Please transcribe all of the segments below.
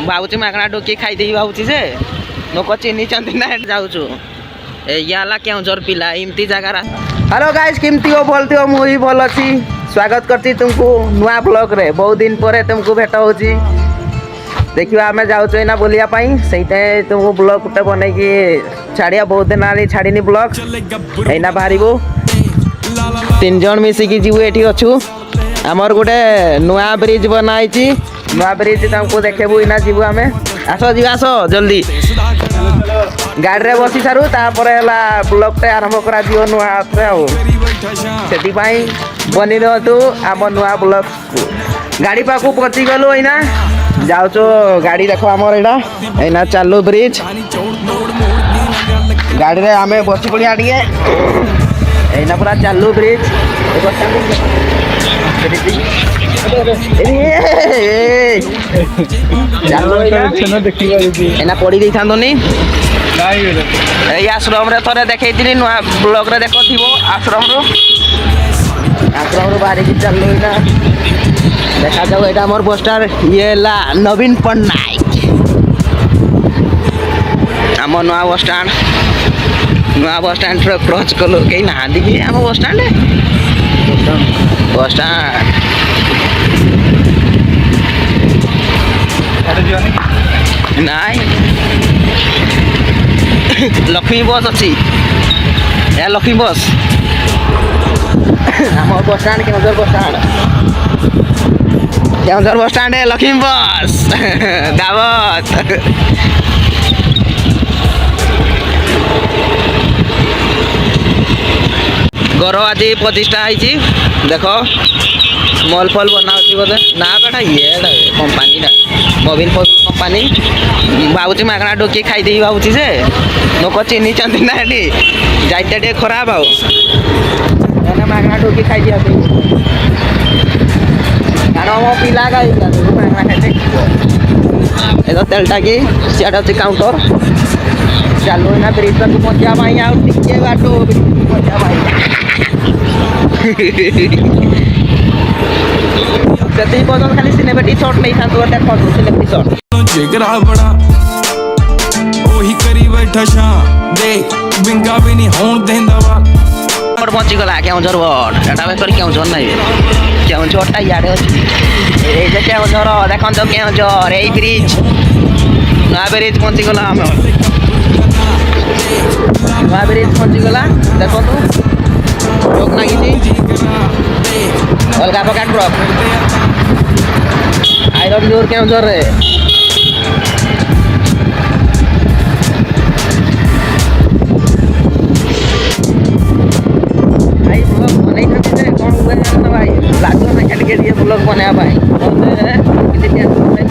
भावुची मागणा डोकी खाईदेवी भावुची से लोक चिन्ह ना जाऊचु याला केउझर पिला इमती जगार। हेलो गाइस केमती हो बोलती हो मुझे भल अच्छी स्वागत करती तुमको नुआ ब्लॉग रे बहुत दिन पर तुमको भेट हो देखिए आम जाऊँ ना बुलिया से तुमको ब्लॉग गोटे बन छाड़िया बहुत दिन आली छाड़नी ब्लॉग एना बाहर 3 जन मिसिकी जीवु एठी अच्छु आमर गोटे नुआ ब्रिज बनाई नुआ ब्रिज तुमको देखेबू इना जीवु आम आस जी आस जल्दी गाड़ी रे बसी सारू ब्लॉग टे आरंभ करा दियो नुआ से बनी दिंतु आम नुआ ब्लॉग गाड़ी पाखु पहुँची गलु एना जाऊचो गाड़ी देखो आमर यहाँ एना चालू ब्रिज गाड़ी रे आमे बसी पड़िया एना पूरा चालू ब्रिज एना पड़ी दे थांदोनी आश्रम रे थरे देखैतिनी नुआ ब्लॉग रे देखो थिबो आश्रम रो बाहर की चललो इना देखा जाओ एटा मोर पोस्टर ये ला नवीन पटनायक आम नुआ बस स्टैंड क्रॉस कलो कहीं ना दिखी आम बस स्टैंड नाई लक्ष्मी बस अच्छी लक्ष्मी बस आम bus stand Keonjhar bus stand है लक्ष्मी बस दावत घर आज प्रतिष्ठा होती देख मल फल बना बोधे ना बेटा ये कंपानी मोबिल कंपानी भावुची मागणा डोकी खाईदेवी भावुची से लोक चिन्ह ना जाइते खराब आना मागणा डोकी खाई दिया कारण मो पिला मागणा खाई तो तेल टाकी सीआड अच्छी काउंटर चलो ना ब्रिज तक पहुँचा पाई आगे बाटो पहुँचा से पर्यटन खाली सिनेमेटिक शॉट नहीं था तो देखो सिनेमेटिक शॉट जिगरा बड़ा ओही करी बैठा छा देख बिंगा भी नहीं होन देंदा वा और पहुंची गला केउझर बड एटा बे कर केउझर नहीं केउझर टा याडे अछि ए जे केउझर देखन तो केउझर ए ब्रिज ना ब्रिज पहुंची गला हम ना ब्रिज पहुंची गला देखो तो लोक ना किसी अलगा प्रकार ट्रक आयरन जोर केउझर रे भाई ब्लॉग बनै खातिर से कौन हुए ना भाई लागो ना खेल के लिए ब्लॉग बनाया भाई किसी टेंशन नहीं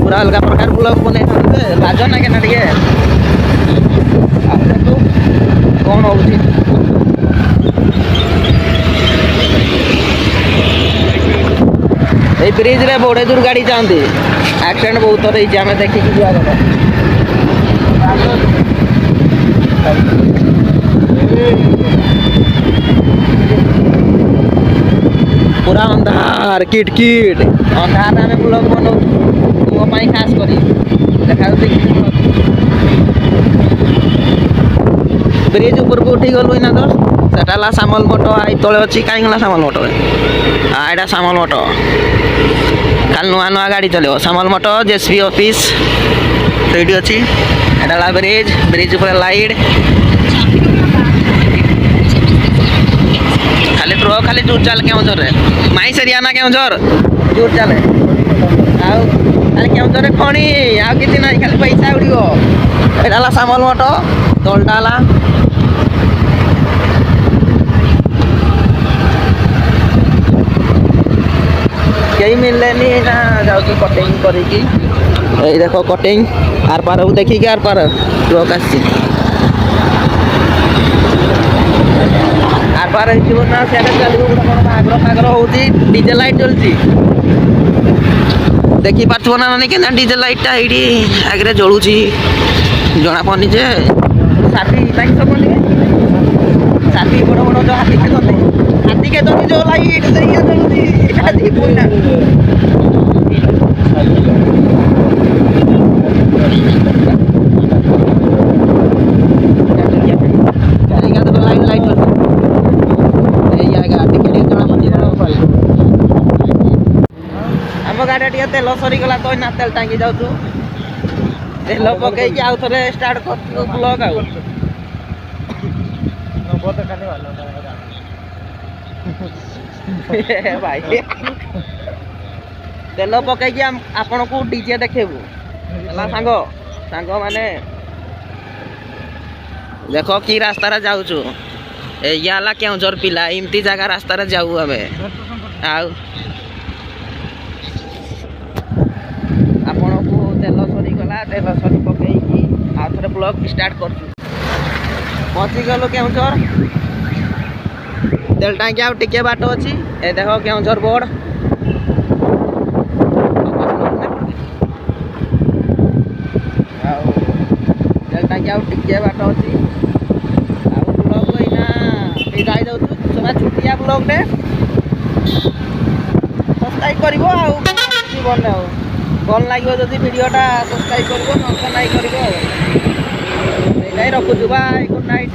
पूरा अलगा प्रकार ब्लॉग बनै खातिर लाजो ना के नटिए आपने तो कौन होउची ए ब्रिज रे बड़े दूर गाड़ी जाती एक्सीडेंट बहुत थर होती आम देखिकी पूरा अंधार किट किट अंधार आम ब्लॉग बनाऊ मो खास कर देखा ब्रिज ऊपर को उठी गलु ना तो सेटा सामल मठ आई तले अच्छी कहीं सामल मठ यहाँ सामल मठ कल नुआ नुआ गाड़ी चलो सामल मठ जेएसपी ऑफिस सही अच्छी एटा ब्रिज ब्रिज ऊपर लाइट खाली ट्रक खाली जोर चल केउझर रे माई सेरिया ना केउझर जोर चले खाली केउझर खणी आ किसी ना खाली पैसा उड़ो एटा सामल मठ तलटा कहीं मिलने नहीं ना जाऊँ कटिंग करी देखो कटिंग आर पार देखिए आर पार ट्रक आर पार ना चलो आग्रह फाग्रह हो डीजे लाइट चलती देखी पार्थ ना नहीं क्या डीजे लाइटा ये आगे जलुची जना पड़नी जे साथी लाइट सब साथी बड़ बड़ जो हाथी के जो लाइट जलुची हाथी ଟିକେ ତେଲ ସରିଗଲା ତ ଏଇନା ତେଲ ଟାଙ୍କି ଯାଉଛୁ ତେଲ ପକେଇକି ଆଉ ଥରେ ଷ୍ଟାର୍ଟ କରୁଛୁ ବ୍ଲଗ ଆଉ ଭାଇ ତେଲ ପକେଇକି ଆପଣଙ୍କୁ ଡିଜେ ଦେଖେଇବୁ ହେଲା ସାଙ୍ଗ ମାନେ ଦେଖ କି ରାସ୍ତାରେ ଯାଉଛୁ ଇଏ ହେଲା କେଉଁଝର ପିଲା ଏମିତି ଜାଗା ରାସ୍ତାରେ ଯାଉ ଆମେ ଆଉ ଆପଣଙ୍କୁ ତେଲ ସରିଗଲା ତେଲ ସରି ପକେଇକି ଆଉ ଥରେ ବ୍ଲଗ ଷ୍ଟାର୍ଟ କରୁଛୁ ପହଞ୍ଚିଗଲୁ କେଉଁଝର ତେଲ ଟାଙ୍କି ଆଉ ଟିକେ ବାଟ ଅଛି ଏ ଦେଖ କେଉଁଝର ବୋର୍ଡ ଆଉ ତେଲ ଟାଙ୍କି ଆଉ ଟିକେ ବାଟ ଅଛି ଆଉ ବ୍ଲଗ ଏଇନା ଯାଇ ଯାଉଛୁ ସେଟା ଛୁଟିଆ ବ୍ଲଗଟେ ସବସ୍କ୍ରାଇବ୍ କରିବ ଆଉ ଜୀବନରେ ଆଉ ଭଲ ଲାଗିବ ଯଦି ଭିଡ଼ିଓଟା ସବସ୍କ୍ରାଇବ୍ କରିବ ନହେଲେ ନାଇଁ କରିବ ଆଉ ସେଇଟାই ରଖୁଛୁ ବାଏ ଗୁଡ୍ ନାଇଟ୍।